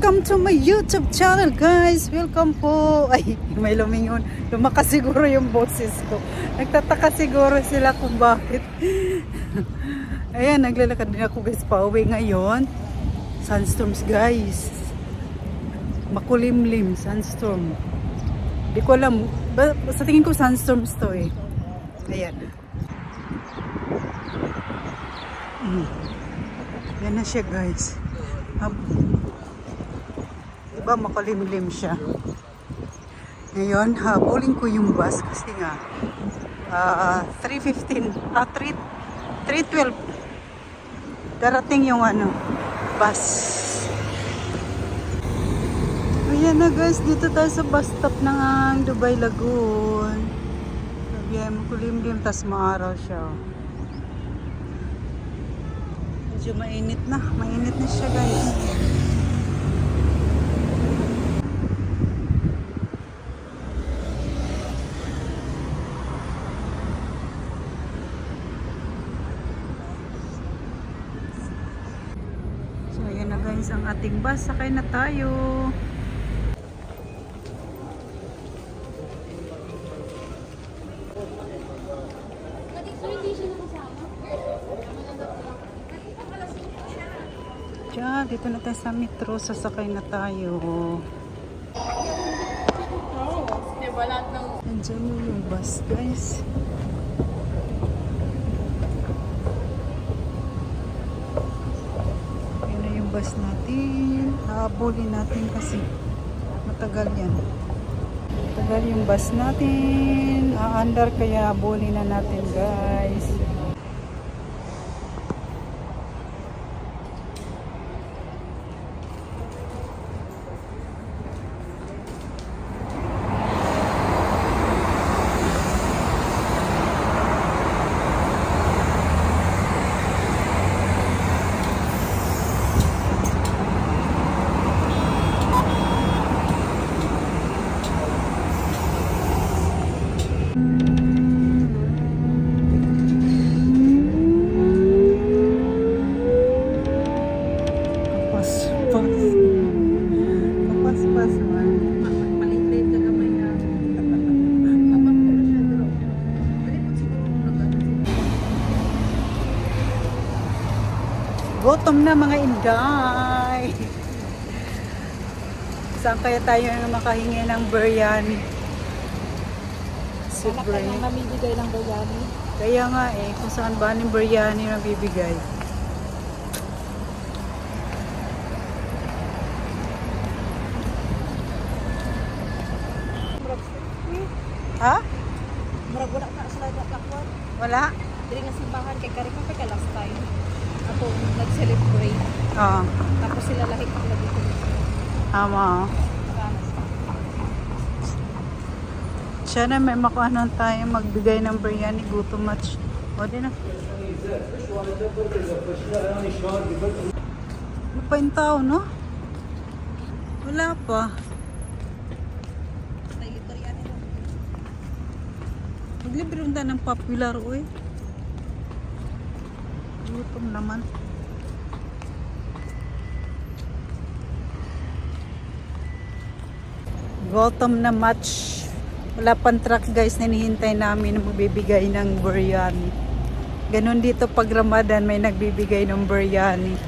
Welcome to my YouTube channel, guys. Welcome po. Ay, may lumingon. Lumakas siguro yung boses ko. Nagtataka siguro sila kung bakit. Ayan, naglalakad din ako, guys. Pauwi ngayon. Sunstorms, guys. Makulimlim, sunstorm. Di ko alam. Sa tingin ko sunstorms to eh. Ayan. Yan na siya, guys. Diba makalimlim siya. Ngayon, habulin ko yung bus kasi nga 3:15, 3:12 darating yung bus. Ayan na, guys, dito tayo sa bus stop ng Dubai Lagoon. Sabi, makulimlim, tas maaraw siya. Medyo mainit na siya, guys. Ang ating bus, sakay na tayo. Diyan, dito na tayo sa metro, sasakay na tayo. Nandiyan yung bus, guys. Bus natin, haabulin natin kasi matagal yan. Matagal yung bus natin, aandar kaya haabulin na natin, guys. Gutom na, mga inday. Saan kaya tayo makahingi ng biryani? Wala ka nang namibigay ng biryani? Kaya nga eh, kung saan ba ng biryani nabibigay. Ha? Murag wala ka sila natakwan? Wala? Dili nga simbahan kay Karima kay last time. Ako nag-celebrate. Oo. Tapos sila lahi ko lagi ko. Tama. Siya na may makuhanan tayo magbigay ng biryani, gutom much. O din na. Ano pa yung tao, no? Wala pa. Maglibre tayo ng popular, uy. Gutom naman. Gutom na much. Wala pang truck, guys, na hinihintay namin na magbibigay ng biryani. Ganon dito pag Ramadan may nagbibigay ng biryani.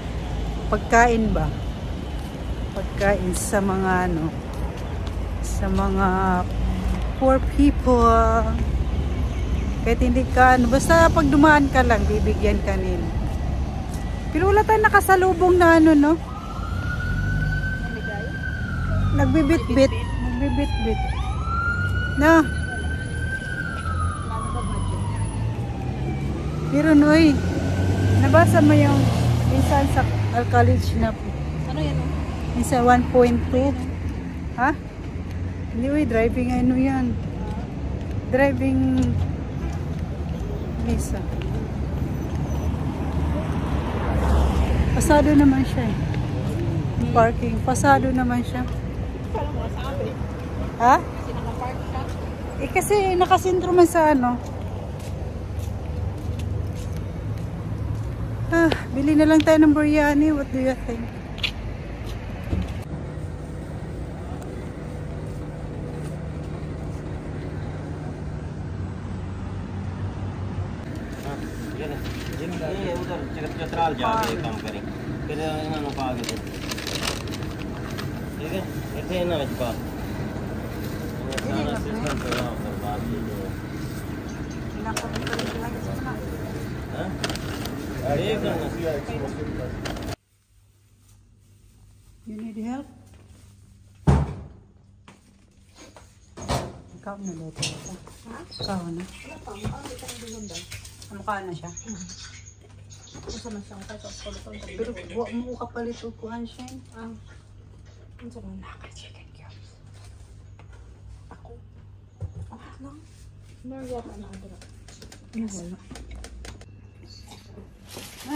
Pagkain ba? Pagkain sa mga sa mga poor people. Kahit hindi ka, basta pag dumaan ka lang, bibigyan ka nila. Pero wala tayong nakasalubong na no? Nagbibit-bit. Nagbibit-bit. No? Pero noy, nabasa mo yung minsan sa college na ano yan? minsan 1.2. Ha? Hindi, uy, driving yan. Driving visa. Pasado naman siya eh. Parking. Pasado naman siya. Parang masabi. Ha? Kasi nakapark ka. Eh kasi nakasentro man sa bili na lang tayo ng biryani. What do you think? ये उधर चतराल जाके काम करें फिर इन्होंने पा के ठीक है इतने इन्होंने पा सिस्टम पे वहाँ पर बात की You need help? Ikaw na dito. Ha? Ikaw na. Mukha na siya. Gusto na siyang kahit sa pulutan. Pero huwag mo kapalit o kuhan siya. Ang sarang naka-chicken cubes. Ako. Bakit lang? Meron ka na ito. Wala.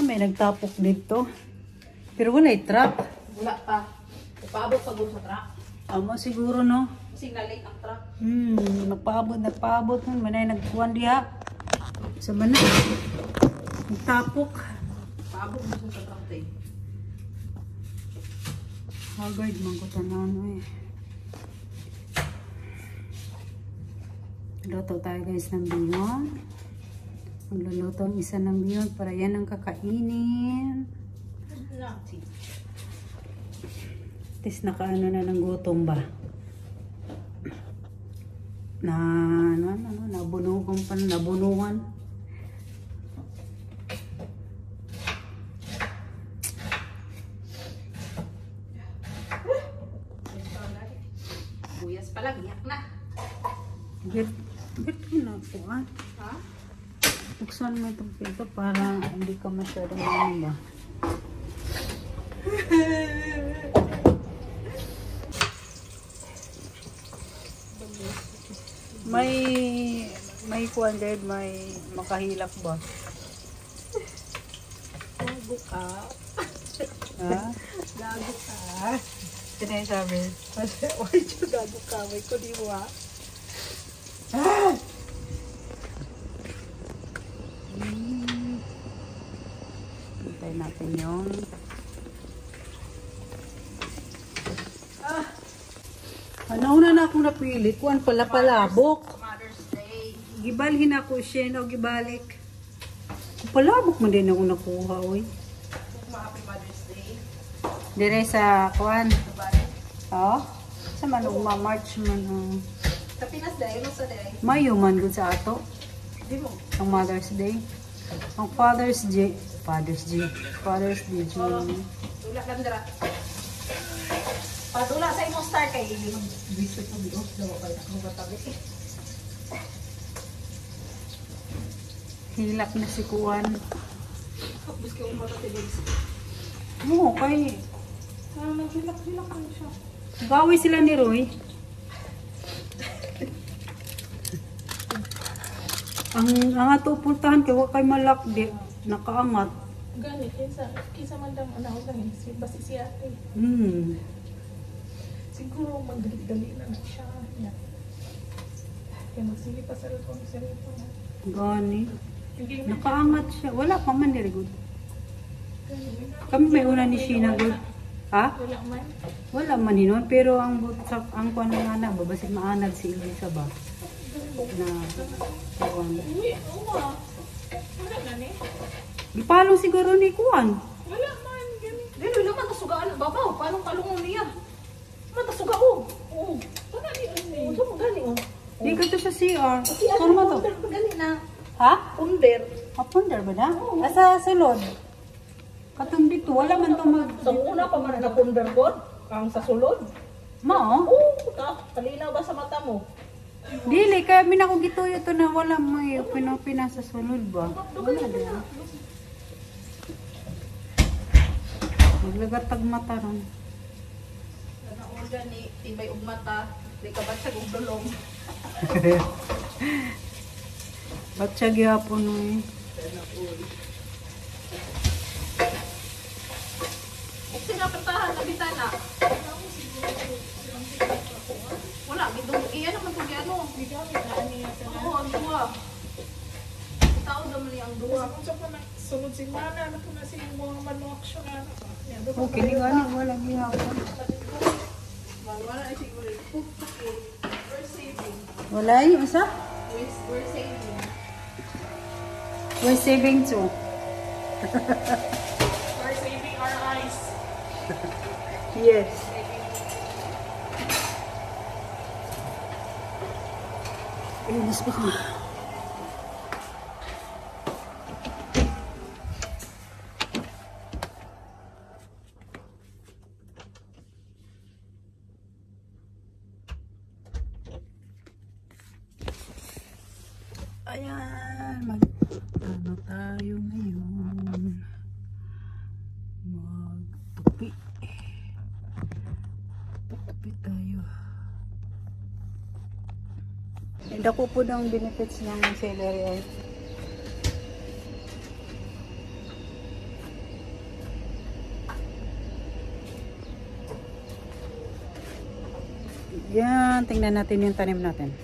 May nagtapok dito. Pero wala truck. Wala pa. Ipaabot pa doon sa truck. Amo siguro no. Kasi na-late ang truck. Nagpaabot nun. Manay nagkuhan diha. Sa mana. Nagtapok. Paabot mo siya sa truck tayo. Haggard man ko tanan eh. Luto tayo guys ng bihon. Magluluto ang isa ng bihon para yan ang kakainin. Tis nakaano na ng gutom ba? Nabunugan pa na, nabunuhan. Buyas pala, giyak na. Get na po ah. Ha? Buksan mo itong pinto para hindi ka masyadong ano ba? May kuwan din, may makahilak ba? Gago ka. Ha? Gago ka. Sino yung sabi? Why you gago ka? May kundi mo ha? Hintay natin yung Nauna na akong napili. Kuwan pala palabok. Mother's Day. Gibalhin ako siya o gibalik. Palabok man din ako nakuha, oy. Happy Mother's Day. Dire sa kuwan. Bye. Oh? Sa manong March man. Sa Pinas Day, ano sa Day? Mayo man gud sa ato. Di mo. Ang Mother's Day. Ang Father's Day. Father's Day. Father's Day. June. Tula lang dira. Padula sa imong star kay mag-visit mo bios daw kay ako gatabi. Hilak na si kuwan. Tapos kay umpa ta tibis. Oo, kay Hilak-hilak lang siya. gawi sila ni Roy. ang ato puntahan kay wa kay malakdi, nakaangat. Gani kinsa man dang ana lang si basi siya. Siguro magdali na siya. Kaya magsili pa sa cellphone. Gani. Nakaangat siya. Wala pa man diri gud. Kami may una ni Sheena gud. Ha? Wala man. Wala man hinon pero ang butsak ang kuan nga na babasig maanag si Elisa ba. Na kuan. Uy, uma. Wala na ni. Gipalong siguro ni kuan. Wala man gani. Dili naman tasugaan babaw. Paano kalungon niya? Matasuga o. Oo. Wala ni ani. Unsa mo gani o? Di ka to sa CR. Ano Saan mo to? Gani na. Ha? Under. Aponder ba na? Asa sulod? Katong dito wala man to mag Sa una pa man na under ko. Ang sa sulod. mao. Oo. Kalinaw ba sa mata mo? Dili kaya min ako gituyo to na wala may pinapina sa sulod ba. Wala din. Maglagatag mata ron. Nanaorder ni Tibay og mata. Di ka ba siya og dulong? Ba't siya gihapon eh? Kung sinapuntahan na bitana. Wala, gidong iyan naman ito ano. Oo, ang duwa. Tao naman niya ang duwa. Sunod si Mana, ano po na si mga manu-action na. Okay, di nga wala gihapon. Wala ay siguro. We're saving. Wala yung isa? We're saving. We're saving too. We're saving our eyes. Yes. Inis pa ko. Ayan, ano tayo ngayon? Magtupi. Tupi tayo. And ako po ng benefits ng celery oil. Yan, tingnan natin yung tanim natin.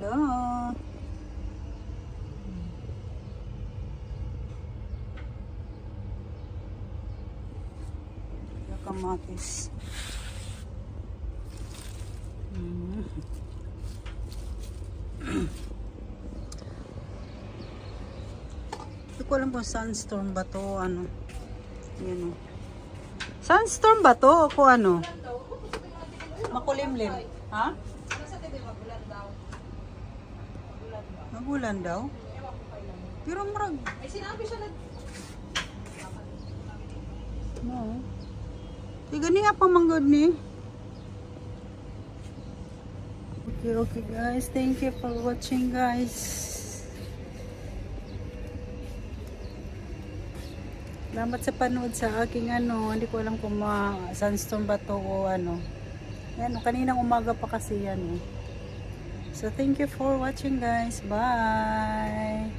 Hello. Kamatis. Hindi ko alam kung sunstorm ba to, ano. Yan o. Sunstorm ba to? O ano? Makulimlim. Ha? Magulan daw? Pero marag. Ay, sinabi siya na. No. Tiga niya pa manggod ni. Okay guys. Thank you for watching guys. Salamat sa panood sa aking ano. Hindi ko alam kung sunstorm ba to o ano. Yan, kaninang umaga pa kasi yan eh. So thank you for watching guys. Bye!